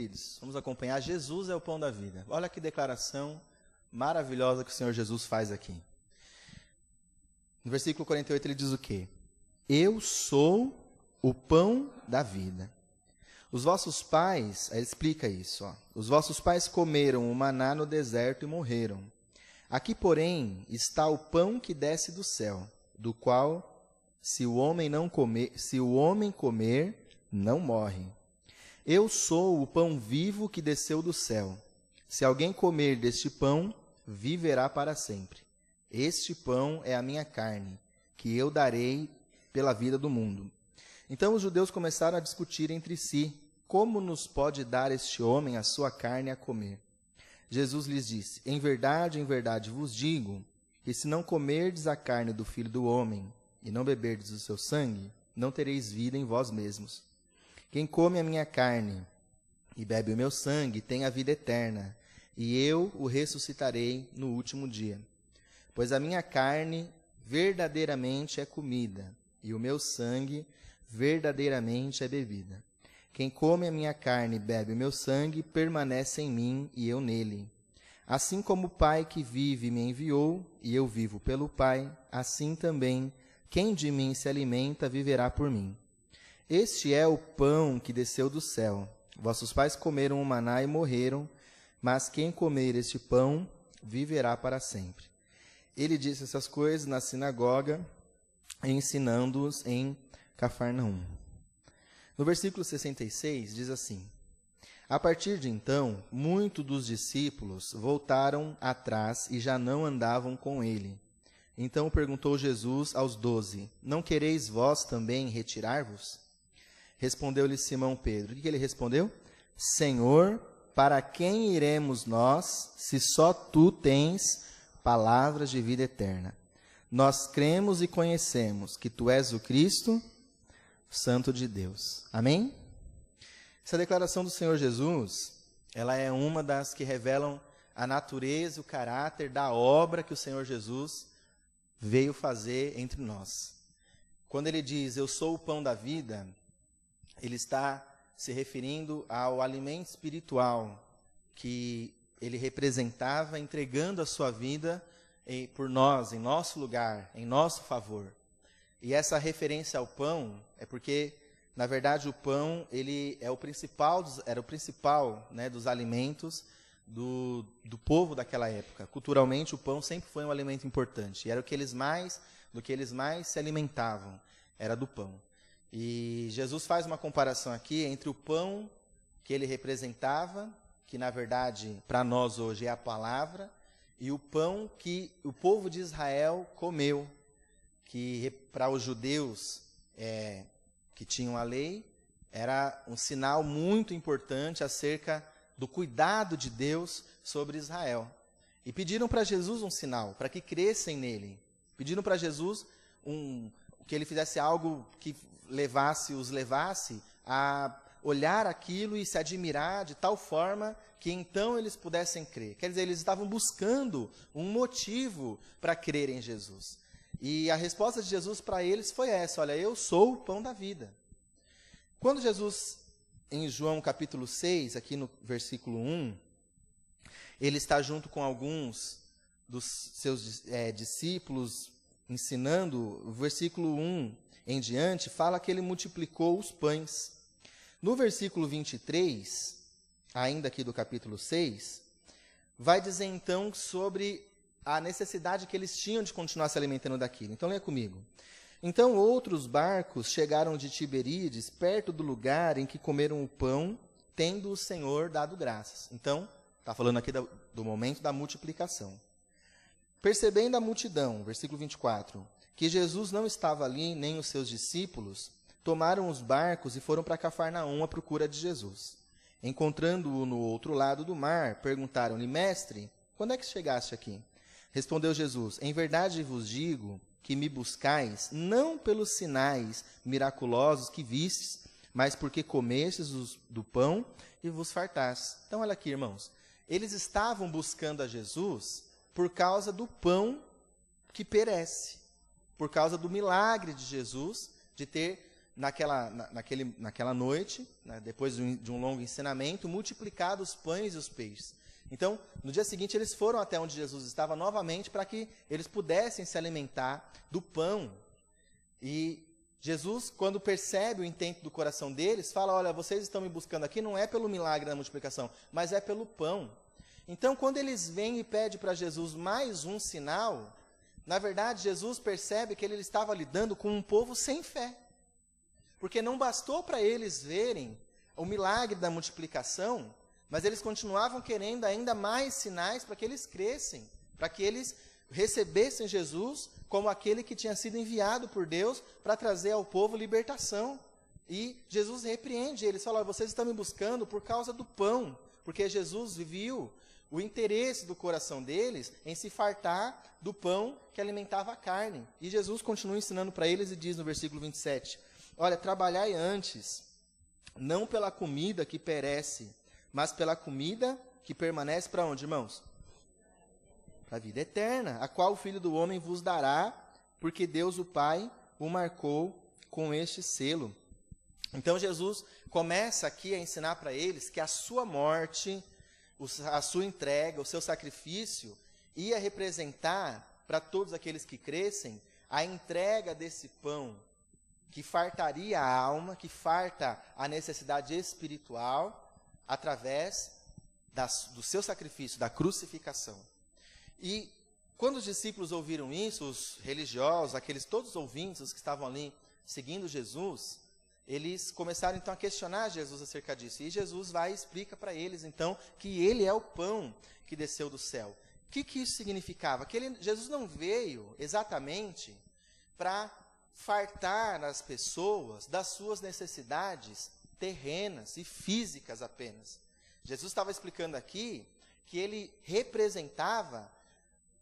queridos? Vamos acompanhar. Jesus é o pão da vida. Olha que declaração maravilhosa que o Senhor Jesus faz aqui. No versículo 48 ele diz o quê? Eu sou o pão da vida. Os vossos pais, aí ele explica isso, os vossos pais comeram o maná no deserto e morreram. Aqui, porém, está o pão que desce do céu, do qual, se o homem comer, não morre. Eu sou o pão vivo que desceu do céu. Se alguém comer deste pão, viverá para sempre. Este pão é a minha carne, que eu darei pela vida do mundo. Então os judeus começaram a discutir entre si, como nos pode dar este homem a sua carne a comer? Jesus lhes disse, em verdade vos digo, que se não comerdes a carne do Filho do Homem, e não beberdes o seu sangue, não tereis vida em vós mesmos. Quem come a minha carne e bebe o meu sangue tem a vida eterna, e eu o ressuscitarei no último dia. Pois a minha carne verdadeiramente é comida, e o meu sangue verdadeiramente é bebida. Quem come a minha carne e bebe o meu sangue permanece em mim e eu nele. Assim como o Pai que vive me enviou, e eu vivo pelo Pai, assim também quem de mim se alimenta viverá por mim. Este é o pão que desceu do céu. Vossos pais comeram o maná e morreram, mas quem comer este pão viverá para sempre. Ele disse essas coisas na sinagoga, ensinando-os em Cafarnaum. No versículo 66 diz assim, a partir de então, muitos dos discípulos voltaram atrás e já não andavam com ele. Então perguntou Jesus aos 12, não quereis vós também retirar-vos? Respondeu-lhe Simão Pedro. O que ele respondeu? Senhor, para quem iremos nós, se só tu tens palavras de vida eterna? Nós cremos e conhecemos que tu és o Cristo, Santo de Deus. Amém? Essa declaração do Senhor Jesus, ela é uma das que revelam a natureza e o caráter da obra que o Senhor Jesus veio fazer entre nós. Quando ele diz, eu sou o pão da vida, ele está se referindo ao alimento espiritual que ele representava, entregando a sua vida por nós, em nosso lugar, em nosso favor. E essa referência ao pão é porque, na verdade, o pão ele era o principal dos alimentos do povo daquela época. Culturalmente, o pão sempre foi um alimento importante. E era do que eles mais se alimentavam, era do pão. E Jesus faz uma comparação aqui entre o pão que ele representava, que na verdade para nós hoje é a palavra, e o pão que o povo de Israel comeu, que para os judeus que tinham a lei, era um sinal muito importante acerca do cuidado de Deus sobre Israel. E pediram para Jesus um sinal, para que crescem nele. Pediram para Jesus que ele fizesse algo que os levasse a olhar aquilo e se admirar de tal forma que então eles pudessem crer. Quer dizer, eles estavam buscando um motivo para crer em Jesus. E a resposta de Jesus para eles foi essa, olha, eu sou o pão da vida. Quando Jesus, em João capítulo 6, aqui no versículo 1, ele está junto com alguns dos seus discípulos, ensinando, o versículo 1 em diante, fala que ele multiplicou os pães. No versículo 23, ainda aqui do capítulo 6, vai dizer então sobre a necessidade que eles tinham de continuar se alimentando daquilo. Então, leia comigo. Então, outros barcos chegaram de Tiberíades, perto do lugar em que comeram o pão, tendo o Senhor dado graças. Então, está falando aqui do momento da multiplicação. Percebendo a multidão, versículo 24, que Jesus não estava ali, nem os seus discípulos, tomaram os barcos e foram para Cafarnaum à procura de Jesus. Encontrando-o no outro lado do mar, perguntaram-lhe, mestre, quando é que chegaste aqui? Respondeu Jesus, em verdade vos digo que me buscais, não pelos sinais miraculosos que vistes, mas porque comestes do pão e vos fartastes. Então, olha aqui, irmãos, eles estavam buscando a Jesus por causa do pão que perece, por causa do milagre de Jesus, de ter naquela noite, né, depois de um longo ensinamento, multiplicado os pães e os peixes. Então, no dia seguinte, eles foram até onde Jesus estava novamente para que eles pudessem se alimentar do pão. E Jesus, quando percebe o intento do coração deles, fala, olha, vocês estão me buscando aqui, não é pelo milagre da multiplicação, mas é pelo pão. Então, quando eles vêm e pedem para Jesus mais um sinal, na verdade, Jesus percebe que ele estava lidando com um povo sem fé. Porque não bastou para eles verem o milagre da multiplicação, mas eles continuavam querendo ainda mais sinais para que eles crescem, para que eles recebessem Jesus como aquele que tinha sido enviado por Deus para trazer ao povo libertação. E Jesus repreende eles, fala, vocês estão me buscando por causa do pão, porque Jesus viu o interesse do coração deles em se fartar do pão que alimentava a carne. E Jesus continua ensinando para eles e diz no versículo 27, olha, trabalhai antes, não pela comida que perece, mas pela comida que permanece para onde, irmãos? Para a vida eterna, a qual o Filho do Homem vos dará, porque Deus o Pai o marcou com este selo. Então Jesus começa aqui a ensinar para eles que a sua morte, a sua entrega, o seu sacrifício, ia representar para todos aqueles que crescem a entrega desse pão que fartaria a alma, que farta a necessidade espiritual, através do seu sacrifício, da crucificação. E quando os discípulos ouviram isso, os religiosos, todos os ouvintes, os que estavam ali seguindo Jesus, eles começaram então a questionar Jesus acerca disso. E Jesus vai e explica para eles então que ele é o pão que desceu do céu. O que isso significava? Que Jesus não veio exatamente para fartar as pessoas das suas necessidades terrenas e físicas apenas. Jesus estava explicando aqui que ele representava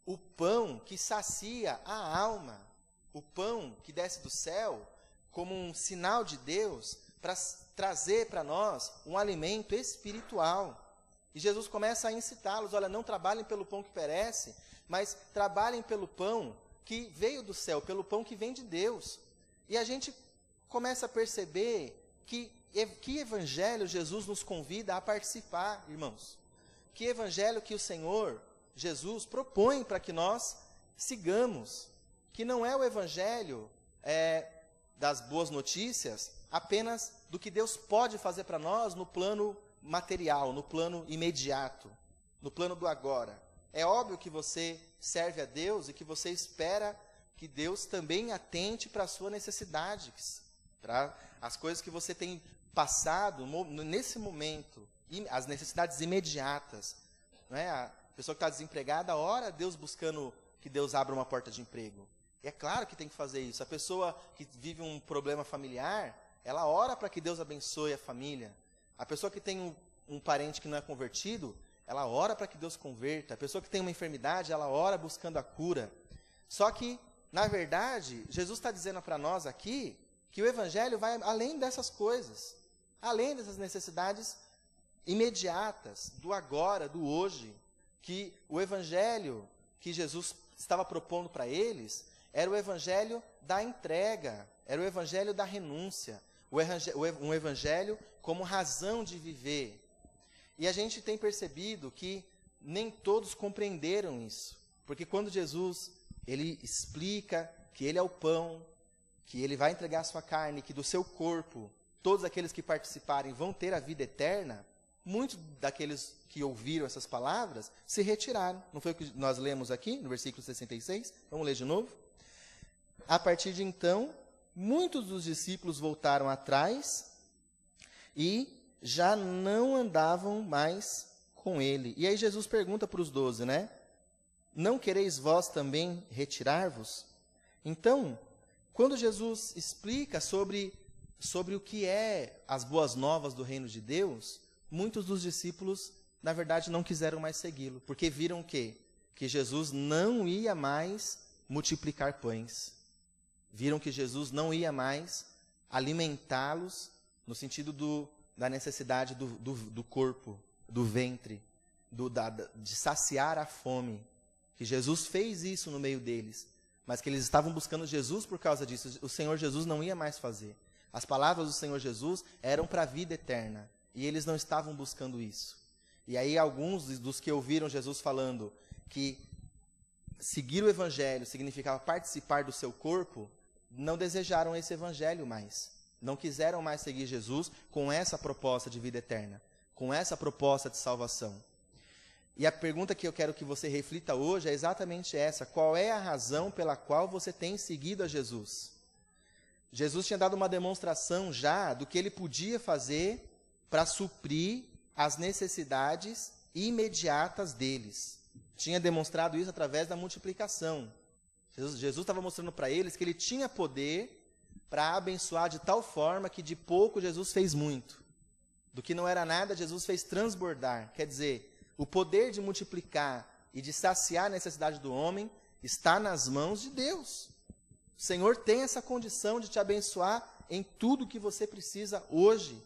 o pão que sacia a alma, o pão que desce do céu como um sinal de Deus para trazer para nós um alimento espiritual. E Jesus começa a incitá-los, olha, não trabalhem pelo pão que perece, mas trabalhem pelo pão que veio do céu, pelo pão que vem de Deus. E a gente começa a perceber que evangelho Jesus nos convida a participar, irmãos. Que evangelho que o Senhor Jesus propõe para que nós sigamos. Que não é o evangelho das boas notícias, apenas do que Deus pode fazer para nós no plano material, no plano imediato, no plano do agora. É óbvio que você serve a Deus e que você espera que Deus também atente para a sua necessidade, para as coisas que você tem passado nesse momento, as necessidades imediatas. Não é? A pessoa que está desempregada, ora a Deus buscando que Deus abra uma porta de emprego. E é claro que tem que fazer isso. A pessoa que vive um problema familiar, ela ora para que Deus abençoe a família. A pessoa que tem um parente que não é convertido, ela ora para que Deus converta. A pessoa que tem uma enfermidade, ela ora buscando a cura. Só que, na verdade, Jesus está dizendo para nós aqui que o evangelho vai além dessas coisas, além dessas necessidades imediatas, do agora, do hoje, que o evangelho que Jesus estava propondo para eles era o evangelho da entrega, era o evangelho da renúncia, um evangelho como razão de viver. E a gente tem percebido que nem todos compreenderam isso, porque quando Jesus ele explica que ele é o pão, que ele vai entregar a sua carne, que do seu corpo todos aqueles que participarem vão ter a vida eterna, muitos daqueles que ouviram essas palavras se retiraram. Não foi o que nós lemos aqui no versículo 66? Vamos ler de novo? A partir de então, muitos dos discípulos voltaram atrás e já não andavam mais com ele. E aí Jesus pergunta para os 12, né? Não quereis vós também retirar-vos? Então, quando Jesus explica sobre o que é as boas novas do reino de Deus, muitos dos discípulos, na verdade, não quiseram mais segui-lo, porque viram o quê? Que Jesus não ia mais multiplicar pães. Viram que Jesus não ia mais alimentá-los no sentido da necessidade do corpo, do ventre, de saciar a fome. Que Jesus fez isso no meio deles, mas que eles estavam buscando Jesus por causa disso. O Senhor Jesus não ia mais fazer. As palavras do Senhor Jesus eram para a vida eterna, e eles não estavam buscando isso. E aí alguns dos que ouviram Jesus falando que seguir o evangelho significava participar do seu corpo, não desejaram esse evangelho mais. Não quiseram mais seguir Jesus com essa proposta de vida eterna, com essa proposta de salvação. E a pergunta que eu quero que você reflita hoje é exatamente essa: qual é a razão pela qual você tem seguido a Jesus? Jesus tinha dado uma demonstração já do que ele podia fazer para suprir as necessidades imediatas deles. Tinha demonstrado isso através da multiplicação. Jesus estava mostrando para eles que ele tinha poder para abençoar de tal forma que de pouco Jesus fez muito. Do que não era nada, Jesus fez transbordar. Quer dizer, o poder de multiplicar e de saciar a necessidade do homem está nas mãos de Deus. O Senhor tem essa condição de te abençoar em tudo que você precisa hoje.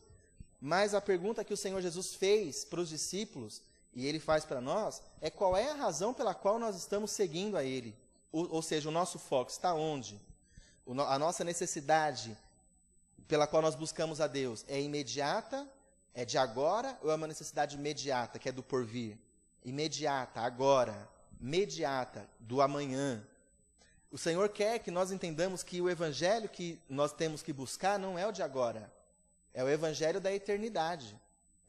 Mas a pergunta que o Senhor Jesus fez para os discípulos, e ele faz para nós, é qual é a razão pela qual nós estamos seguindo a ele. Ou seja, o nosso foco está onde? A nossa necessidade pela qual nós buscamos a Deus é imediata, é de agora, ou é uma necessidade imediata, que é do porvir? Imediata, agora, imediata, do amanhã. O Senhor quer que nós entendamos que o evangelho que nós temos que buscar não é o de agora. É o evangelho da eternidade.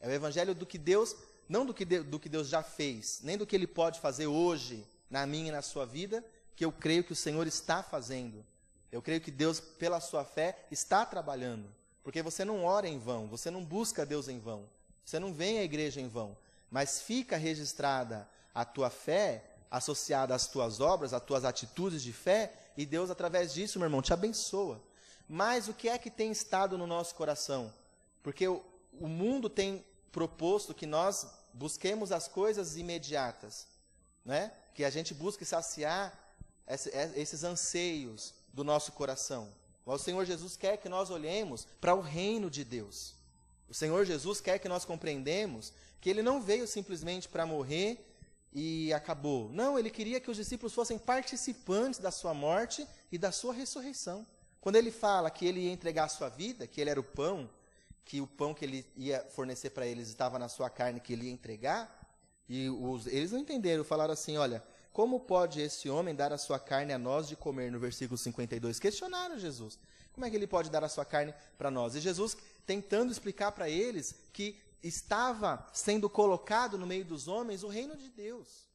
É o evangelho do que Deus, não do que Deus já fez, nem do que Ele pode fazer hoje, na minha e na sua vida, que eu creio que o Senhor está fazendo. Eu creio que Deus, pela sua fé, está trabalhando. Porque você não ora em vão, você não busca Deus em vão, você não vem à igreja em vão, mas fica registrada a tua fé, associada às tuas obras, às tuas atitudes de fé, e Deus, através disso, meu irmão, te abençoa. Mas o que é que tem estado no nosso coração? Porque o mundo tem proposto que nós busquemos as coisas imediatas, né? Que a gente busque saciar esses anseios do nosso coração. O Senhor Jesus quer que nós olhemos para o reino de Deus. O Senhor Jesus quer que nós compreendemos que Ele não veio simplesmente para morrer e acabou. Não, Ele queria que os discípulos fossem participantes da sua morte e da sua ressurreição. Quando Ele fala que Ele ia entregar a sua vida, que Ele era o pão, que o pão que Ele ia fornecer para eles estava na sua carne, que Ele ia entregar, e eles não entenderam, falaram assim, olha, como pode esse homem dar a sua carne a nós de comer? No versículo 52, questionaram Jesus. Como é que Ele pode dar a sua carne para nós? E Jesus tentando explicar para eles que estava sendo colocado no meio dos homens o reino de Deus.